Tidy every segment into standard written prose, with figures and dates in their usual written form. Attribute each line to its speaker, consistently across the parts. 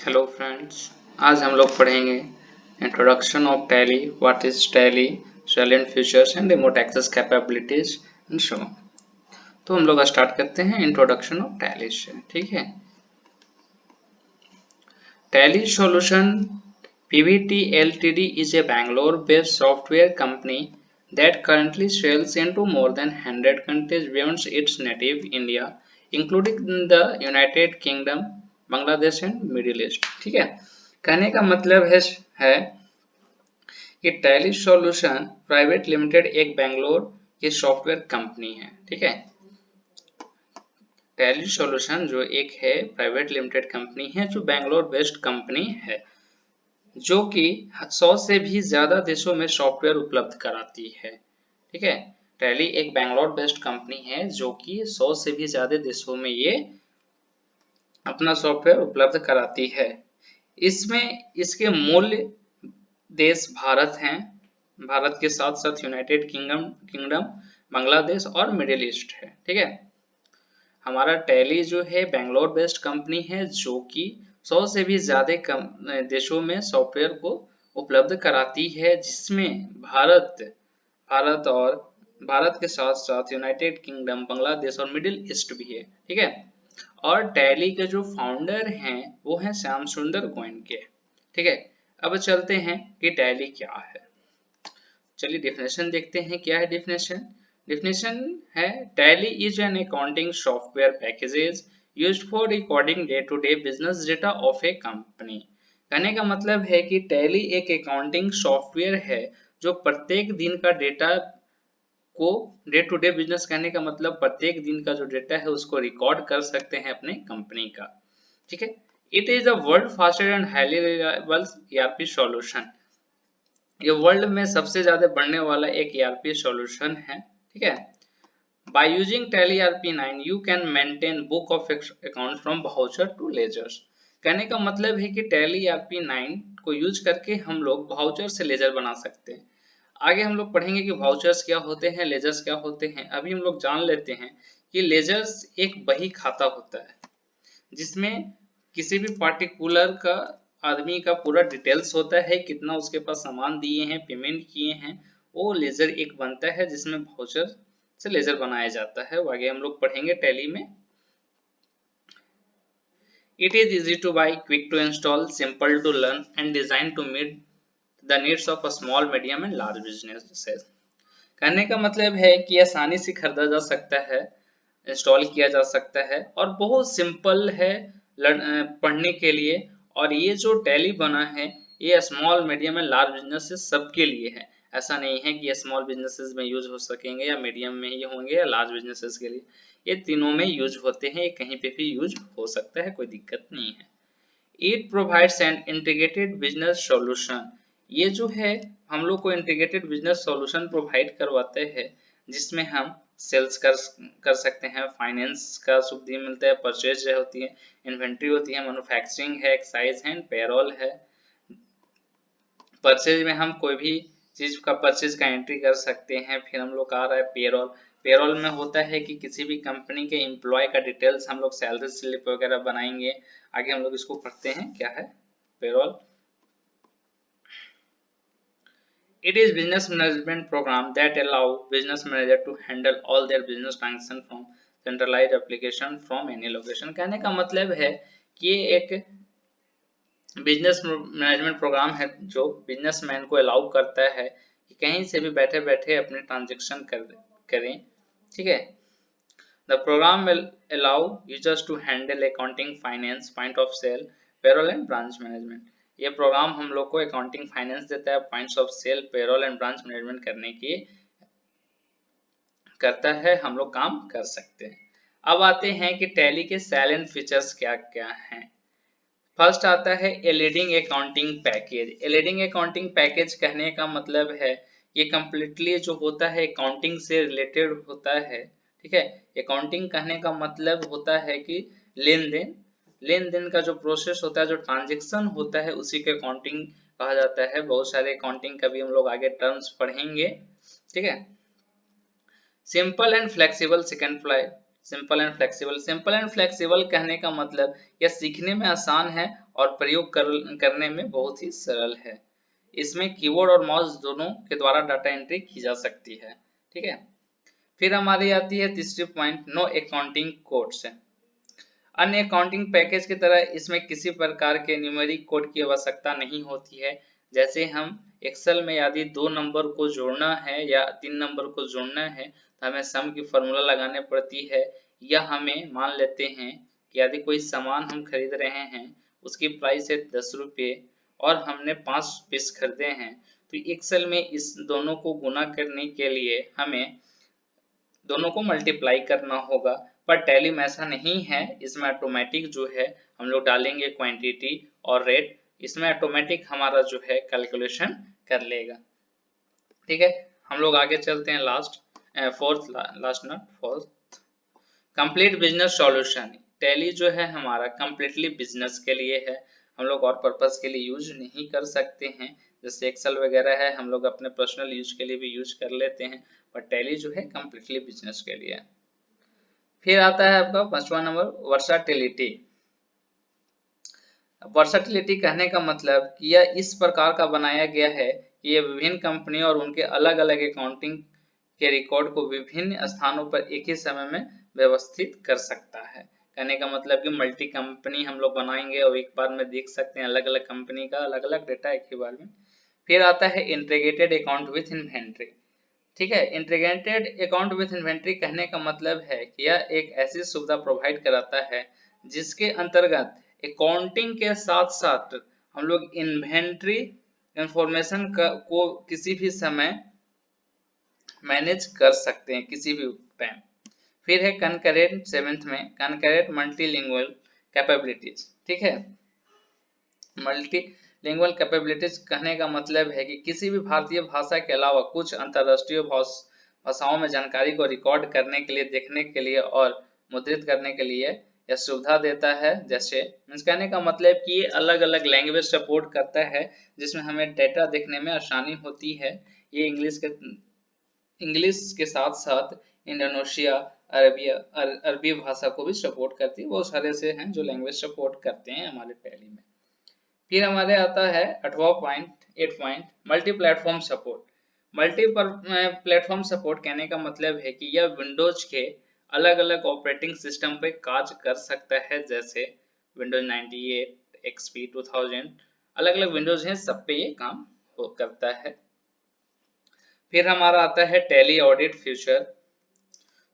Speaker 1: Hello friends, आज हम लोग पढ़ेंगे introduction of Tally, what is Tally, salient features and remote access capabilities and so on. तो हम लोग स्टार्ट करते हैं इंट्रोडक्शन ऑफ टैली से। ठीक है, tally solution Pvt LTD is a Bangalore-based software company that currently sells into more than 100 countries beyond its native India, including the United Kingdom, Bangladesh and middle east. ठीक है, कहने का मतलब है कि टैली सॉल्यूशन प्राइवेट लिमिटेड एक बेंगलोर की software company है। ठीक है, टैली सॉल्यूशन जो एक है प्राइवेट लिमिटेड कंपनी है जो बेंगलोर बेस्ड कंपनी है जो कि 100 से भी ज्यादा देशों में सॉफ्टवेयर उपलब्ध कराती है। ठीक है, टैली एक बेंगलोर बेस्ड कंपनी है जो कि 100 से भी ज्यादा देशों में ये अपना सॉफ्टवेयर उपलब्ध कराती है। इसमें इसके मूल देश भारत हैं। भारत के साथ साथ यूनाइटेड किंगडम, बांग्लादेश और मिडिल ईस्ट है। ठीक है, हमारा टैली जो है बेंगलोर बेस्ड कंपनी है जो कि 100 से भी ज्यादा देशों में सॉफ्टवेयर को उपलब्ध कराती है, जिसमें भारत के साथ साथ यूनाइटेड किंगडम, बांग्लादेश और मिडिल ईस्ट भी है। ठीक है, और टैली के जो फाउंडर हैं वो हैं श्याम सुंदर गोयनके। ठीक है, अब चलते हैं कि टैली क्या है। चलिए डेफिनेशन देखते हैं, क्या है डेफिनेशन। डेफिनेशन है Tally is an accounting software packages used for recording day to day business data of a company. कहने का मतलब है कि टैली एक अकाउंटिंग सॉफ्टवेयर है जो प्रत्येक दिन का डेटा को, डे टू डे बिजनेस कहने का मतलब प्रत्येक दिन का जो डेटा है उसको रिकॉर्ड कर सकते हैं अपने कंपनी का। ठीक है, it is a world fastest and highly reliable ERP solution. ये वर्ल्ड में सबसे ज्यादा बढ़ने वाला एक ईआरपी सॉल्यूशन है। ठीक है, by using Tally ERP9 you can maintain book of account from voucher to ledgers. कहने का मतलब है कि टैली ERP9 को यूज करके हम लोग वाउचर से लेजर बना सकते हैं। आगे हम लोग पढ़ेंगे कि वाउचर्स क्या होते हैं, लेजर्स क्या होते हैं। अभी हम लोग जान लेते हैं कि लेजर्स एक बही खाता होता है जिसमें किसी भी पार्टिकुलर का आदमी का पूरा डिटेल्स होता है, कितना उसके पास सामान दिए हैं, पेमेंट किए हैं, वो लेजर एक बनता है जिसमें वाउचर से लेजर बनाया जाता है। वो आगे हम लोग पढ़ेंगे टैली में। It is easy to buy, quick to install, simple to learn and design to meet the needs of a small, medium and large businesses. कहने का मतलब है कि आसानी से खरीदा जा सकता है, इंस्टॉल किया जा सकता है और बहुत सिंपल है पढ़ने के लिए। और ये जो टैली बना है ये small, medium and large businesses सबके लिए है। ऐसा नहीं है कि ये स्मॉल बिजनेसेस में यूज हो सकेंगे या मीडियम में ही होंगे या लार्ज बिजनेसेस के लिए, ये तीनों में यूज होते हैं, ये कहीं पे भी यूज हो सकता है, कोई दिक्कत नहीं है। It provides an integrated business solution. ये जो है हम लोग को इंटीग्रेटेड बिजनेस सॉल्यूशन प्रोवाइड करवाते हैं जिसमें हम सेल्स कर सकते हैं, फाइनेंस का सुविधा मिलता है, परचेज होती है, इन्वेंट्री होती है, मैन्युफैक्चरिंग है, एक्साइज है, पेरोल है। परचेज में हम कोई भी चीज का परचेज का एंट्री कर सकते हैं। फिर हम लोग आ रहा है पेरोल। पेरोल में होता है कि किसी भी कंपनी के एम्प्लॉय का डिटेल्स हम लोग सैलरी स्लिप वगैरह बनाएंगे। आगे हम लोग इसको पढ़ते हैं क्या है payroll. It is business management program that allow business manager to handle all their business function from centralized application from any location। कहने का मतलब है कि ये एक बिजनेस मैनेजमेट प्रोग्राम है जो बिजनेसमैन को अलाउ करता है कि कहीं से भी बैठे बैठे अपने ट्रांजेक्शन करें। ठीक है, the program will allow users to handle accounting, finance, point of sale, payroll and branch management. ये प्रोग्राम हम लोग को अकाउंटिंग, फाइनेंस देता है, points of sale, payroll and branch management करने की करता है, हम लोग काम कर सकते हैं। अब आते हैं कि टैली के साइलेंट फीचर्स क्या क्या हैं। फर्स्ट आता है a leading accounting package. A leading accounting package कहने का मतलब है ये कम्प्लीटली जो होता है अकाउंटिंग से रिलेटेड होता है। ठीक है, अकाउंटिंग कहने का मतलब होता है कि लेन देन, लेन देन का जो प्रोसेस होता है, जो ट्रांजेक्शन होता है, उसी के अकाउंटिंग कहा जाता है। बहुत सारे अकाउंटिंग का भी हम लोग आगे टर्म्स पढ़ेंगे। ठीक है, simple and flexible simple and flexible. Simple and flexible कहने का मतलब यह सीखने में आसान है और प्रयोग करने में बहुत ही सरल है। इसमें कीबोर्ड और माउस दोनों के द्वारा डाटा एंट्री की जा सकती है। ठीक है, फिर हमारी आती है तीसरी पॉइंट, नो अकाउंटिंग कोड्स है। अन्य अकाउंटिंग पैकेज की तरह इसमें किसी प्रकार के न्यूमेरिक कोड की आवश्यकता नहीं होती है। जैसे हम एक्सेल में यदि 2 नंबर को जोड़ना है या 3 नंबर को जोड़ना है तो हमें सम की फॉर्मूला लगाने पड़ती है, या हमें मान लेते हैं कि यदि कोई सामान हम खरीद रहे हैं, उसकी प्राइस है 10 रुपये और हमने 5 पीस खरीदे हैं, तो एक्सेल में इस दोनों को गुना करने के लिए हमें दोनों को मल्टीप्लाई करना होगा। पर टैली में ऐसा नहीं है, इसमें ऑटोमेटिक जो है हम लोग डालेंगे क्वांटिटी और रेट, इसमें ऑटोमेटिक हमारा जो है कैलकुलेशन कर लेगा। ठीक है, हम लोग आगे चलते हैं last fourth, last not fourth, complete business solution. Tally जो है हमारा कंप्लीटली बिजनेस के लिए है, हम लोग और पर्पस के लिए यूज नहीं कर सकते हैं। जैसे एक्सेल वगैरह है हम लोग अपने पर्सनल यूज के लिए भी यूज कर लेते हैं, पर टैली जो है कंप्लीटली बिजनेस के लिए। फिर आता है आपका 5वां नंबर, वर्साटिलिटी। वर्साटिलिटी कहने का मतलब कि यह इस प्रकार का बनाया गया है कि यह विभिन्न कंपनियों और उनके अलग अलग अकाउंटिंग के रिकॉर्ड को विभिन्न स्थानों पर एक ही समय में व्यवस्थित कर सकता है। कहने का मतलब कि मल्टी कंपनी हम लोग बनाएंगे और एक बार में देख सकते हैं अलग अलग कंपनी का अलग अलग डेटा एक ही बार में। फिर आता है इंटीग्रेटेड अकाउंट विथ इन्वेंट्री। ठीक है, इंटीग्रेटेड अकाउंट विथ इन्वेंट्री कहने का मतलब है कि यह एक ऐसी सुविधा प्रोवाइड कराता है जिसके अंतर्गत अकाउंटिंग के साथ साथ हम लोग इन्वेंट्री इंफॉर्मेशन को किसी भी समय मैनेज कर सकते हैं, किसी भी टाइम। फिर है कनकरेंट, सेवेंथ में कनकरेंट मल्टीलिंगुअल कैपेबिलिटीज। ठीक है, मल्टीलिंगुअल कैपेबिलिटीज कहने का मतलब है कि किसी भी भारतीय भाषा के अलावा कुछ अंतर्राष्ट्रीय भाषाओं में जानकारी को रिकॉर्ड करने के लिए, देखने के लिए और मुद्रित करने के लिए यह सुविधा देता है। जैसे मीन्स कहने का मतलब कि ये अलग अलग लैंग्वेज सपोर्ट करता है जिसमें हमें डेटा देखने में आसानी होती है। ये इंग्लिश के साथ साथ इंडोनेशिया, अरबी भाषा को भी सपोर्ट करती है। बहुत सारे से हैं जो लैंग्वेज सपोर्ट करते हैं हमारे टैली में। फिर हमारे आता है 8वां point, 8 point, multi platform support. Multi platform support कहने का मतलब है कि यह विंडोज के अलग अलग ऑपरेटिंग सिस्टम पे कार्य कर सकता है। जैसे विंडोज 98, एक्सपी 2000, अलग अलग विंडोज हैं, सब पे ये काम करता है। फिर हमारा आता है टैली ऑडिट फ्यूचर।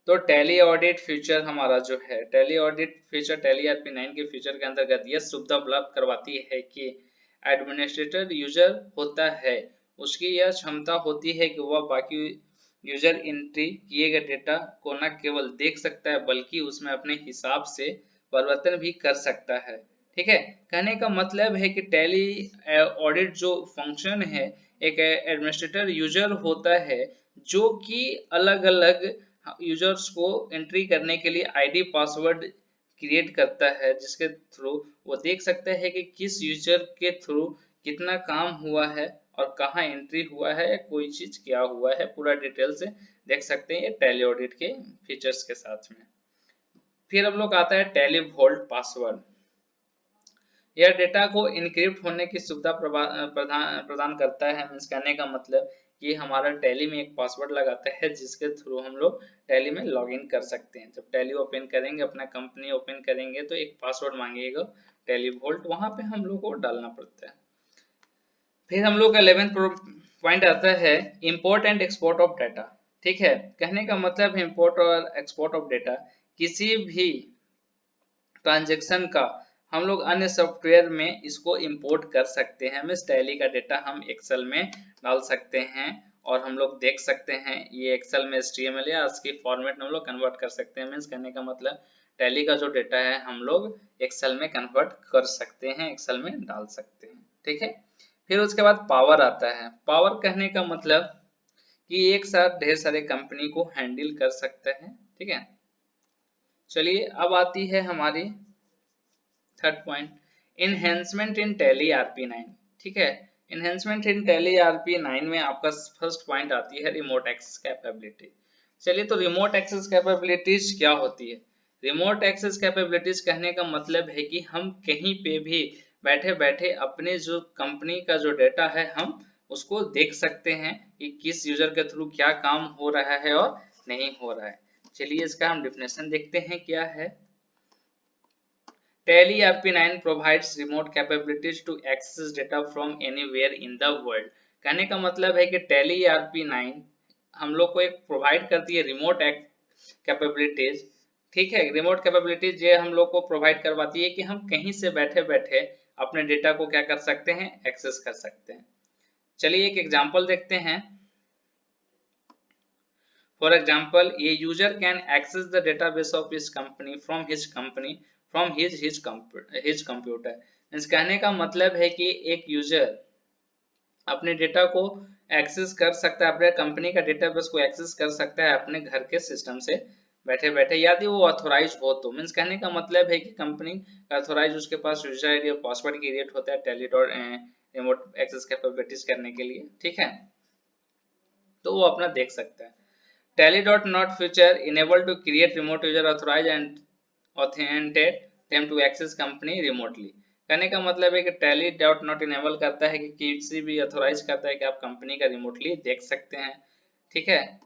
Speaker 1: तो टैली ऑडिट फ्यूचर हमारा जो है, tally audit future tally RP9 के फ्यूचर के अंतर्गत यह सुविधा उपलब्ध करवाती है कि एडमिनिस्ट्रेटर यूजर होता है, उसकी यह क्षमता होती है कि वह बाकी यूजर एंट्री किए गए डेटा को न केवल देख सकता है बल्कि उसमें अपने हिसाब से परिवर्तन भी कर सकता है। ठीक है, कहने का मतलब है कि टैली ऑडिट जो फंक्शन है, एक एडमिनिस्ट्रेटर यूजर होता है जो कि अलग अलग यूजर्स को एंट्री करने के लिए आईडी पासवर्ड क्रिएट करता है, जिसके थ्रू वो देख सकता है कि किस यूजर के थ्रू कितना काम हुआ है और कहाँ एंट्री हुआ है, कोई चीज क्या हुआ है, पूरा डिटेल से देख सकते हैं टैली ऑडिट के फीचर्स के साथ में। फिर हम लोग आता है टैली वोल्ट पासवर्ड। यह डेटा को इनक्रिप्ट होने की सुविधा प्रदान करता है। मीन्स कहने का मतलब कि हमारा टैली में एक पासवर्ड लगाता है जिसके थ्रू हम लोग टैली में लॉगिन कर सकते हैं। जब टैली ओपन करेंगे, अपना कंपनी ओपन करेंगे तो एक पासवर्ड मांगेगा टैली वोल्ट, वहां पे हम लोग को डालना पड़ता है। फिर हम लोग का 11th पॉइंट आता है import and export of data. ठीक है, कहने का मतलब है इंपोर्ट और एक्सपोर्ट ऑफ डाटा, किसी भी ट्रांजेक्शन का हम लोग अन्य सॉफ्टवेयर में इसको इंपोर्ट कर सकते हैं। मीन्स टैली का डेटा हम एक्सेल में डाल सकते हैं और हम लोग देख सकते हैं ये एक्सेल में HTML या ASCII फॉर्मेट में हम लोग कन्वर्ट कर सकते हैं। मीन्स कहने का मतलब टैली का जो डेटा है हम लोग एक्सेल में कन्वर्ट कर सकते हैं, एक्सेल में डाल सकते हैं। ठीक है, फिर उसके बाद पावर आता है। पावर कहने का मतलब कि एक साथ ढेर सारे कंपनी को हैंडल कर सकते हैं। ठीक है, चलिए अब आती है हमारी 3rd पॉइंट, इनहेंसमेंट इन टैली RP9। ठीक है, इनहेंसमेंट इन टैली RP9 में आपका फर्स्ट पॉइंट आती है रिमोट एक्सेस कैपेबिलिटी। चलिए, तो रिमोट एक्सेस कैपेबिलिटीज क्या होती है? रिमोट एक्सेस कैपेबिलिटीज कहने का मतलब है कि हम कहीं पे भी बैठे बैठे अपने जो कंपनी का जो डेटा है हम उसको देख सकते हैं कि किस यूजर के थ्रू क्या काम हो रहा है और नहीं हो रहा है। चलिए, इसका हम डिफिनेशन देखते हैं क्या है। Tally RP9 provides remote capabilities to access data from anywhere in the world। कहने का मतलब है कि Tally RP9 हम लोग को एक प्रोवाइड करती है रिमोट कैपेबिलिटीज। ठीक है, रिमोट कैपेबिलिटीज ये हम लोग को प्रोवाइड करवाती है कि हम कहीं से बैठे बैठे अपने डेटा को क्या कर सकते हैं, एक्सेस कर सकते हैं। चलिए एक एग्जांपल देखते हैं। For example, a user can access the database of his company from his computer। Means कहने का मतलब है कि एक यूजर अपने डेटा को एक्सेस कर सकता है, अपने कंपनी का डेटाबेस को एक्सेस कर सकता है अपने घर के सिस्टम से बैठे बैठे, यदि वो ऑथोराइज हो तो। मीन्स कहने का मतलब है कि कंपनी ऑथोराइज उसके पास यूजर आईडी और पासवर्ड क्रिएट होता है Tally dot remote access capabilities करने के लिए। ठीक है, तो वो अपना देख सकता है। Tally.not feature enable to create remote user authorize and authenticate them to access company remotely। कहने का मतलब है कि Tally.not enable करता है कि किसी भी ऑथोराइज करता है कि आप कंपनी का रिमोटली देख सकते हैं। ठीक है,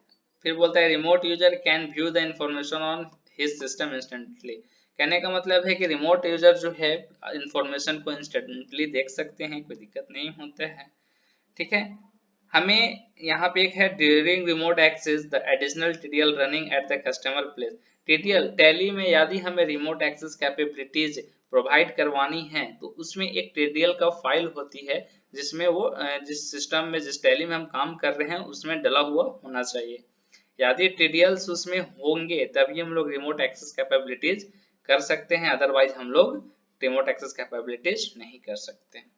Speaker 1: फिर बोलता है remote user can view the information on his system instantly. कहने का मतलब है कि रिमोट यूजर जो है इंफॉर्मेशन को इंस्टेंटली देख सकते हैं, कोई दिक्कत नहीं होता है। ठीक है, हमें यहाँ पे एक है during remote access the additional TDL running at the customer place. TDL Tally में यदि हमें रिमोट एक्सेस कैपेबिलिटीज प्रोवाइड करवानी है तो उसमें एक टीडीएल का फाइल होती है जिसमें वो जिस सिस्टम में जिस टैली में हम काम कर रहे हैं उसमें डला हुआ होना चाहिए। यदि टीडीएल्स उसमें होंगे तभी हम लोग रिमोट एक्सेस कैपेबिलिटीज कर सकते हैं, अदरवाइज हम लोग रिमोट एक्सेस कैपेबिलिटीज नहीं कर सकते।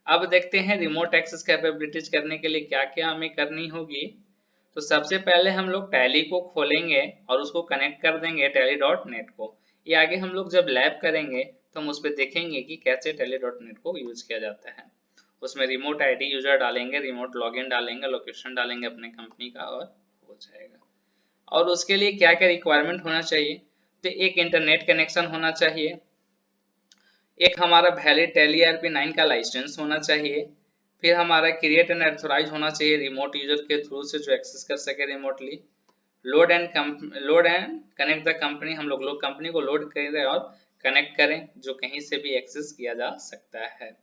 Speaker 1: अब देखते हैं रिमोट एक्सेस कैपेबिलिटीज करने के लिए क्या क्या हमें करनी होगी। तो सबसे पहले हम लोग टैली को खोलेंगे और उसको कनेक्ट कर देंगे tally.net को। ये आगे हम लोग जब लैब करेंगे तो हम उस पर देखेंगे कि कैसे tally.net को यूज किया जाता है। उसमें रिमोट आईडी यूजर डालेंगे, रिमोट लॉगिन डालेंगे, लोकेशन डालेंगे अपने कंपनी का और हो जाएगा। और उसके लिए क्या क्या रिक्वायरमेंट होना चाहिए, तो एक इंटरनेट कनेक्शन होना चाहिए, एक हमारा वैलिड टैली RP9 का लाइसेंस होना चाहिए, फिर हमारा क्रिएट एंड ऑथराइज होना चाहिए रिमोट यूजर के थ्रू से जो एक्सेस कर सके remotely. Load and connect the company, हम लोग कंपनी को लोड करें और कनेक्ट करें जो कहीं से भी एक्सेस किया जा सकता है।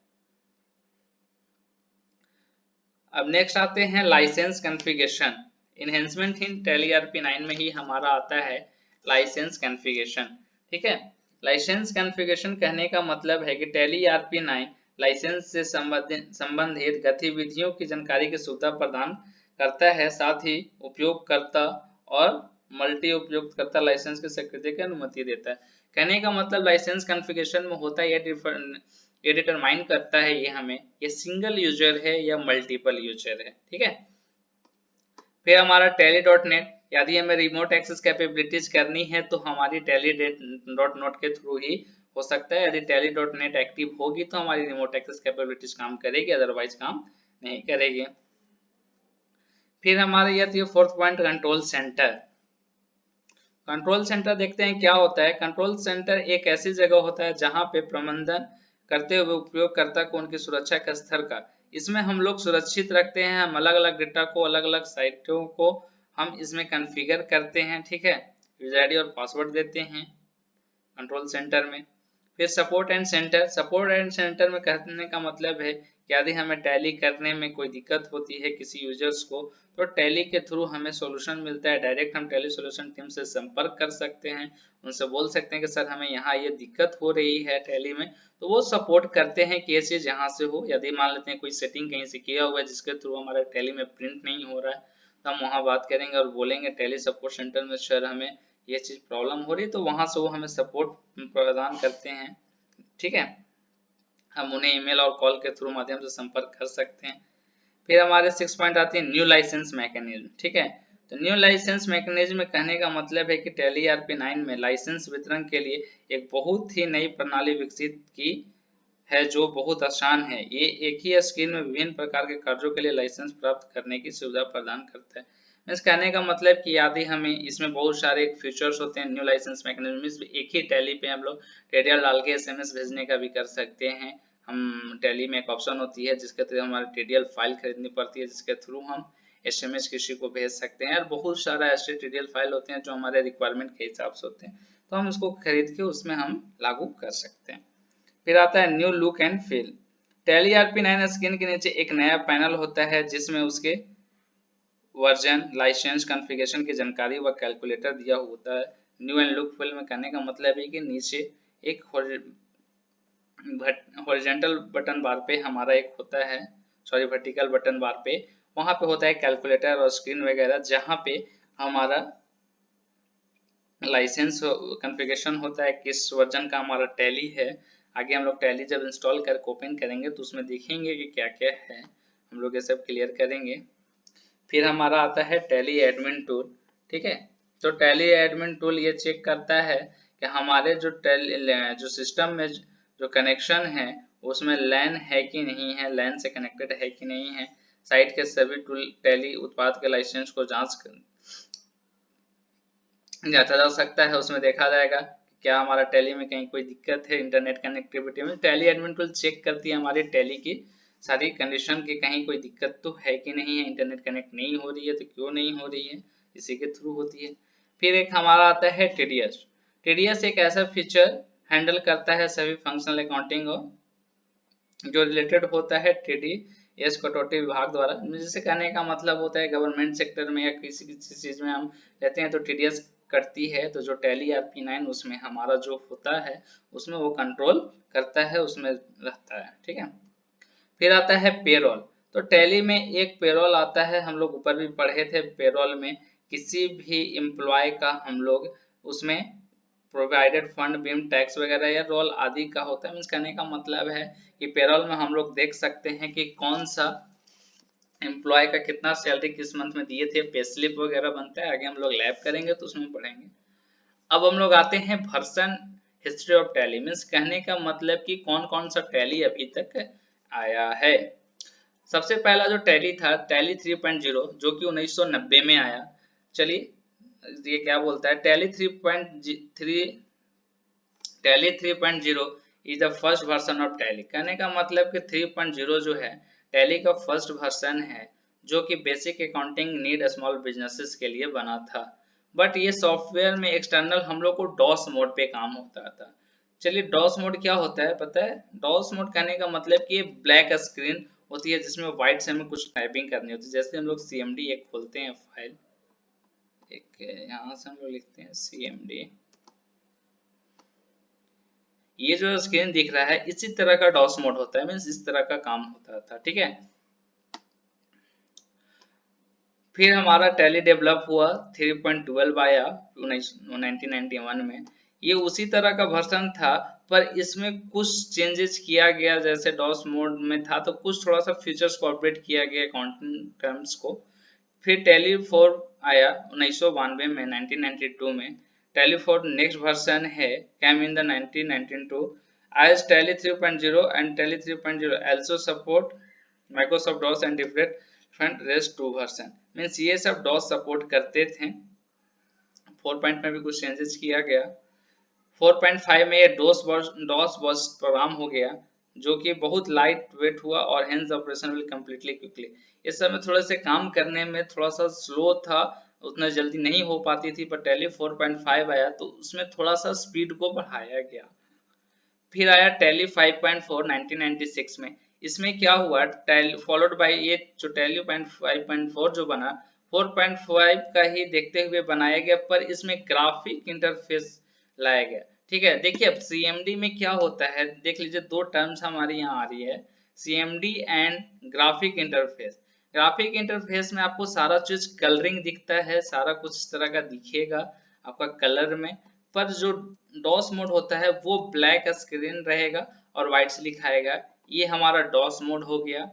Speaker 1: अब नेक्स्ट आते हैं लाइसेंस कॉन्फ़िगरेशन। इनहेंसमेंट इन टैली RP9 में ही हमारा आता है लाइसेंस कॉन्फ़िगरेशन। ठीक है, लाइसेंस कॉन्फ़िगरेशन कहने का मतलब है कि टैली RP9 लाइसेंस से संबंधित गतिविधियों की जानकारी की सुविधा प्रदान करता है, साथ ही उपयोगकर्ता और मल्टी उपयोगकर्ता लाइसेंस की स्वीकृति की अनुमति देता है। कहने का मतलब लाइसेंस कॉन्फ़िगरेशन में होता है ये डिटरमाइन करता है ये हमें ये सिंगल यूजर है या मल्टीपल यूजर है। ठीक है, फिर हमारा tally.net, यदि हमें रिमोट एक्सेस कैपेबिलिटीज करनी है तो हमारी tally.net के थ्रू ही हो सकता है। यदि tally.net एक्टिव होगी तो हमारी रिमोट एक्सेस कैपेबिलिटीज काम करेगी, अदरवाइज काम नहीं करेगी। फिर हमारा यह fourth point control centre. Control centre देखते हैं क्या होता है। कंट्रोल सेंटर एक ऐसी जगह होता है जहां पे प्रबंधन करते हुए उपयोगकर्ता को उनकी सुरक्षा के स्तर का इसमें हम लोग सुरक्षित रखते हैं। हम अलग अलग डेटा को, अलग अलग साइटों को हम इसमें कॉन्फ़िगर करते हैं। ठीक है, यूजर आईडी और पासवर्ड देते हैं कंट्रोल सेंटर में। फिर support and centre. Support and centre में कहने का मतलब है कि यदि हमें टैली करने में कोई दिक्कत होती है किसी यूजर्स को तो टैली के थ्रू हमें सॉल्यूशन मिलता है। डायरेक्ट हम टैली सॉल्यूशन टीम से संपर्क कर सकते हैं, उनसे बोल सकते हैं कि सर हमें यहाँ ये दिक्कत हो रही है टैली में, तो वो सपोर्ट करते हैं कि ये चीज़ यहाँ से हो। यदि मान लेते हैं कोई सेटिंग कहीं से किया हुआ है जिसके थ्रू हमारा टैली में प्रिंट नहीं हो रहा है तो हम वहाँ बात करेंगे और बोलेंगे टैली सपोर्ट सेंटर में सर हमें ये चीज़ प्रॉब्लम हो रही है, तो वहाँ से वो हमें सपोर्ट प्रदान करते हैं। ठीक है, हम उन्हें ईमेल और कॉल के थ्रू माध्यम से संपर्क कर सकते हैं। फिर हमारे 6 पॉइंट आती है न्यू लाइसेंस मैकेनिज्म। ठीक है, तो न्यू लाइसेंस मैकेनिज्म में कहने का मतलब है कि टैली RP9 में लाइसेंस वितरण के लिए एक बहुत ही नई प्रणाली विकसित की है जो बहुत आसान है। ये एक ही स्क्रीन में विभिन्न प्रकार के कार्यों के लिए लाइसेंस प्राप्त करने की सुविधा प्रदान करता है। मीन्स कहने का मतलब कि यदि हमें इसमें बहुत सारे फीचर्स होते हैं न्यू लाइसेंस मैकेनिज्म, एक ही टैली पे हम लोग टीडीएल डाल के एसएमएस भेजने का भी कर सकते हैं। हम टैली में एक ऑप्शन होती है जिसके थ्रू हमारी टीडीएल फाइल खरीदनी पड़ती है, जिसके थ्रू हम एसएमएस किसी को भेज सकते हैं। और बहुत सारा ऐसे टीडीएल फाइल होते हैं जो हमारे रिक्वायरमेंट के हिसाब से होते हैं, तो हम उसको खरीद के उसमें हम लागू कर सकते हैं। फिर आता है new look and feel. Tally RP9 screen के नीचे एक नया पैनल होता है जिसमें उसके वर्जन, लाइसेंस, कॉन्फ़िगरेशन की जानकारी व कैलकुलेटर दिया होता है। न्यू एंड लुक फील में कहने का मतलब है कि नीचे एक हॉरिजॉन्टल बटन बार पे हमारा एक होता है, सॉरी वर्टिकल बटन बार पे, वहां पे होता है कैलकुलेटर और स्क्रीन वगैरह, जहां पे हमारा लाइसेंस कॉन्फ़िगरेशन होता है, किस वर्जन का हमारा टैली है। आगे हम लोग टैली जब इंस्टॉल करके ओपन करेंगे तो उसमें देखेंगे कि क्या क्या है, हम लोग ये सब क्लियर करेंगे। फिर हमारा आता है टैली एडमिन टूल। ठीक है, तो टैली एडमिन टूल ये चेक करता है कि हमारे जो सिस्टम में जो कनेक्शन है उसमें लैन है कि नहीं है, लैन से कनेक्टेड है कि नहीं है। साइट के सभी टूल टैली उत्पाद के लाइसेंस को जांचा जा सकता है, उसमें देखा जाएगा क्या हमारा टैली में कहीं कोई दिक्कत है इंटरनेट कनेक्टिविटी में। टैली एडमिन टूल चेक करती है हमारी टैली की सारी कंडीशन की कहीं कोई दिक्कत तो है कि नहीं है, इंटरनेट कनेक्ट नहीं हो रही है तो क्यों नहीं हो रही है, इसी के थ्रू होती है। फिर एक हमारा आता है टीडीएस। टीडीएस एक ऐसा फीचर हैंडल करता है सभी फंक्शनल अकाउंटिंग और जो रिलेटेड होता है टीडीएस कटौती विभाग द्वारा। जिसे कहने का मतलब होता है गवर्नमेंट सेक्टर में या किसी किसी चीज में हम लेते हैं तो टीडीएस कटती है, तो जो टैली RP9 उसमें हमारा जो होता है उसमें वो कंट्रोल करता है, उसमें रहता है। ठीक है, फिर आता है पेरोल। तो टैली में एक पेरोल आता है, हम लोग ऊपर भी पढ़े थे। पेरोल में किसी भी एम्प्लॉय का हम लोग उसमें प्रोवाइडेड फंड, बीम, टैक्स वगैरह या रोल आदि का होता है। मीन्स कहने का मतलब है कि पेरोल में हम लोग देख सकते हैं कि कौन सा एम्प्लॉय का कितना सैलरी किस मंथ में दिए थे, पे स्लिप वगैरह बनता है। आगे हम लोग लैब करेंगे तो उसमें पढ़ेंगे। अब हम लोग आते हैं version history of tally. Means कहने का मतलब कि कौन कौन सा टैली अभी तक आया है। सबसे पहला जो टैली था टैली 3.0 जो कि 1990 में आया। चलिए ये क्या बोलता है, tally 3.0 is the first version of tally. कहने का मतलब कि 3.0 जो है टैली का फर्स्ट वर्जन है जो कि basic accounting need small businesses के लिए बना था। बट ये सॉफ्टवेयर में एक्सटर्नल हम लोग को डॉस मोड पे काम होता था। चलिए डॉस मोड क्या होता है पता है? डॉस मोड कहने का मतलब कि ब्लैक स्क्रीन होती है जिसमें व्हाइट से हमें कुछ टाइपिंग करनी होती है। जैसे हम लोग CMD एक खोलते हैं फाइल, एक यहाँ से हम लोग लिखते हैं CMD, ये जो स्क्रीन दिख रहा है इसी तरह का डॉस मोड होता है, मीन्स इस तरह का काम होता था। ठीक है, फिर हमारा टैली डेवलप हुआ 3.12 आया 1991 में। ये उसी तरह का वर्जन था पर इसमें कुछ चेंजेस किया गया, जैसे डॉस मोड में था तो कुछ थोड़ा सा फीचर्स को अपडेट किया गया अकाउंटिंग टर्म्स को। फिर टैली 4 आया 1992 में, 1992 में। टैली 4 नेक्स्ट वर्जन है, came in the 1992 as tally 3.0 and tally 3.0 also support Microsoft DOS and different REST 2 version. Means ये सब DOS सपोर्ट करते थे। 4 पॉइंट में भी कुछ चेंजेस किया गया। 4.5 में ये डॉस बस प्रोग्राम हो गया जो कि बहुत लाइट वेट हुआ और hence operation will completely quickly. इस समय थोड़े से काम करने में थोड़ा सा स्लो था, उतना जल्दी नहीं हो पाती थी, पर टैली 4.5 आया तो उसमें थोड़ा सा स्पीड को बढ़ाया गया। फिर आया टैली 5.4 1996 में। इसमें क्या हुआ, टैली फॉलोड बाय ये जो टैली 5.4 जो बना 4.5 का ही देखते हुए बनाया गया, पर इसमें ग्राफिक इंटरफेस लाया गया। ठीक है, देखिए अब CMD में क्या होता है, देख लीजिए दो टर्म्स हमारी यहाँ आ रही है, CMD and graphic interface. Graphic interface में आपको सारा चीज कलरिंग दिखता है, सारा कुछ इस तरह का दिखेगा आपका कलर में। पर जो डॉस मोड होता है वो ब्लैक स्क्रीन रहेगा और व्हाइट से लिखाएगा। ये हमारा डॉस मोड हो गया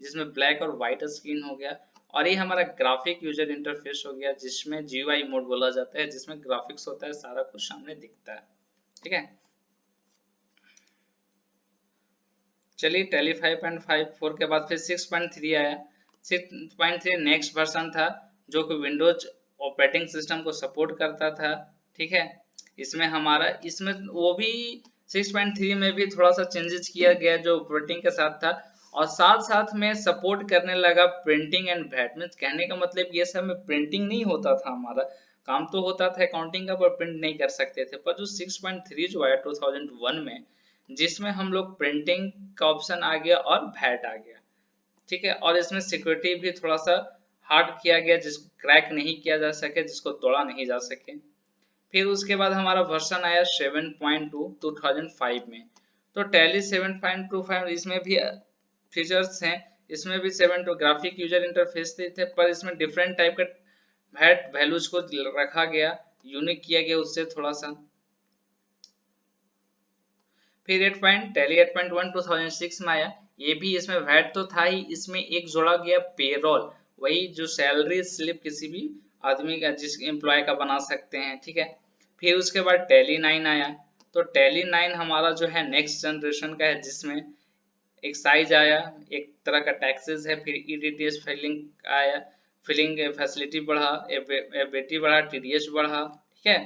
Speaker 1: जिसमें ब्लैक और व्हाइट स्क्रीन हो गया। और ये हमारा ग्राफिक यूजर इंटरफेस हो गया जिसमें GUI मोड बोला जाता है, जिसमें ग्राफिक्स होता है, सारा कुछ सामने दिखता है। ठीक है, चलिए टैली 5.54 के बाद फिर 6.3 आया। 6.3 नेक्स्ट वर्जन था जो कि विंडोज ऑपरेटिंग सिस्टम को सपोर्ट करता था। ठीक है, इसमें हमारा इसमें वो भी 6.3 में भी थोड़ा सा चेंजेस किया गया जो ऑपरेटिंग के साथ था, और साथ साथ में सपोर्ट करने लगा प्रिंटिंग एंड वैट। मीन्स कहने का मतलब ये सब में प्रिंटिंग नहीं होता था, हमारा काम तो होता था अकाउंटिंग का, पर प्रिंट नहीं कर सकते थे। पर जो 6.3 जो आया 2001 में, जिसमें हम लोग प्रिंटिंग का ऑप्शन आ गया और वैट आ गया। ठीक है, और इसमें सिक्योरिटी भी थोड़ा सा हार्ड किया गया, जिसको क्रैक नहीं किया जा सके, जिसको तोड़ा नहीं जा सके। फिर उसके बाद हमारा वर्जन आया 7.2 2005 में। तो टैली 7.25 इसमें भी फीचर्स हैं, इसमें भी 7 ग्राफिक यूजर इंटरफेस थे, पर इसमें डिफरेंट टाइप का वैट वैल्यूज को रखा गया, यूनिक किया गया उससे थोड़ा सा। फिर टैली 8.1 2006 में आया, ये भी इसमें वैट तो था ही, इसमें एक जोड़ा गया पेरोल, वही जो सैलरी स्लिप किसी भी आदमी का, जिस एम्प्लॉय का बना सकते हैं। ठीक है, फिर उसके बाद टैली 9 आया। तो टैली 9 हमारा जो है नेक्स्ट जनरेशन का है, जिसमें एक साइज आया, एक तरह का टैक्सेस है, फिर ईडीटीएस फिलिंग आया, फिलिंग फैसिलिटी बढ़ा, एबीटी बढ़ा, टीडीएस बढ़ा। ठीक है,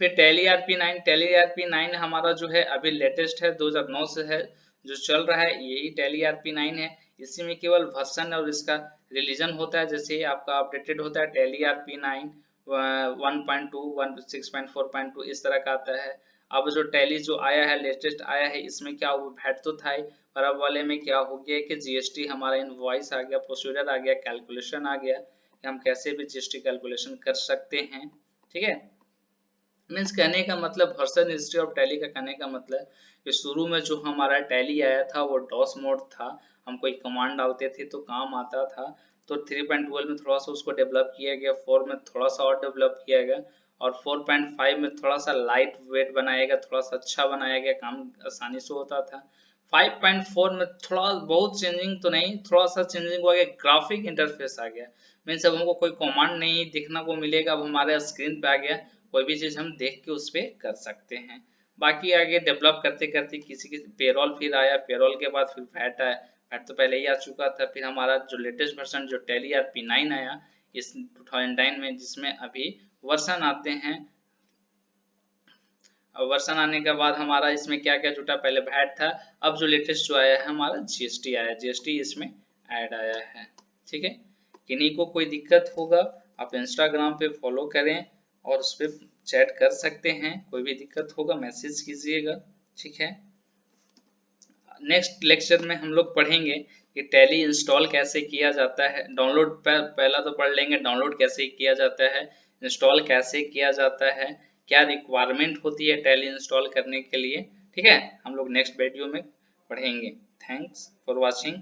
Speaker 1: फिर टैली आरपी 9 हमारा जो है अभी लेटेस्ट है, 2009 से है, जो चल रहा है यही टैली आरपी 9 है। इसी में केवल वर्जन और इसका रिलीजन होता है, जैसे आपका अपडेटेड होता है टैली आरपी 9 1.2 6.4.2 इस तरह का आता है। अब जो टैली जो आया है लेटेस्ट आया है, इसमें क्या हुआ, वैट तो था ही, पर अब वाले में क्या हो गया कि जीएसटी हमारा इनवॉइस आ गया, प्रोसीजर आ गया, कैलकुलेशन आ गया कि हम कैसे भी जीएसटी कैलकुलेशन कर सकते हैं। ठीक है, मीन्स कहने का मतलब वर्जन हिस्ट्री ऑफ टैली का कहने का मतलब कि शुरू में जो हमारा टैली आया था वो डॉस मोड था, हम कोई कमांड डालते थे तो काम आता था। तो 3.12 में थोड़ा सा उसको डेवलप किया गया, 4 में थोड़ा सा और डेवलप किया गया, और 4.5 में थोड़ा सा लाइट वेट बनाया गया, थोड़ा सा अच्छा बनाया गया, काम आसानी से होता था। 5.4 में थोड़ा बहुत चेंजिंग तो नहीं, थोड़ा सा चेंजिंग हो गया, ग्राफिक इंटरफेस आ गया। मीन्स अब हमको कोई कमांड नहीं देखने को मिलेगा, अब हमारे स्क्रीन पे आ गया, कोई भी चीज हम देख के उस पर कर सकते हैं। बाकी आगे डेवलप करते करते किसी की पेरोल फिर आया, पेरोल के बाद फिर वैट आया, वैट तो पहले ही आ चुका था। फिर हमारा जो लेटेस्ट वर्जन जो टैली आरपी 9 आया इस 2009 में, जिसमें अभी वर्जन आते हैं। और वर्जन आने के बाद हमारा इसमें क्या क्या जुटा, पहले वैट था, अब जो लेटेस्ट जो आया है हमारा जीएसटी आया, जीएसटी इसमें ऐड आया है। ठीक है, किन्हीं को कोई दिक्कत होगा आप इंस्टाग्राम पे फॉलो करें और उस पर चैट कर सकते हैं, कोई भी दिक्कत होगा मैसेज कीजिएगा। ठीक है, नेक्स्ट लेक्चर में हम लोग पढ़ेंगे कि टैली इंस्टॉल कैसे किया जाता है, डाउनलोड पहला तो पढ़ लेंगे डाउनलोड कैसे किया जाता है, इंस्टॉल कैसे किया जाता है, क्या रिक्वायरमेंट होती है टैली इंस्टॉल करने के लिए। ठीक है, हम लोग नेक्स्ट वीडियो में पढ़ेंगे। Thanks for watching.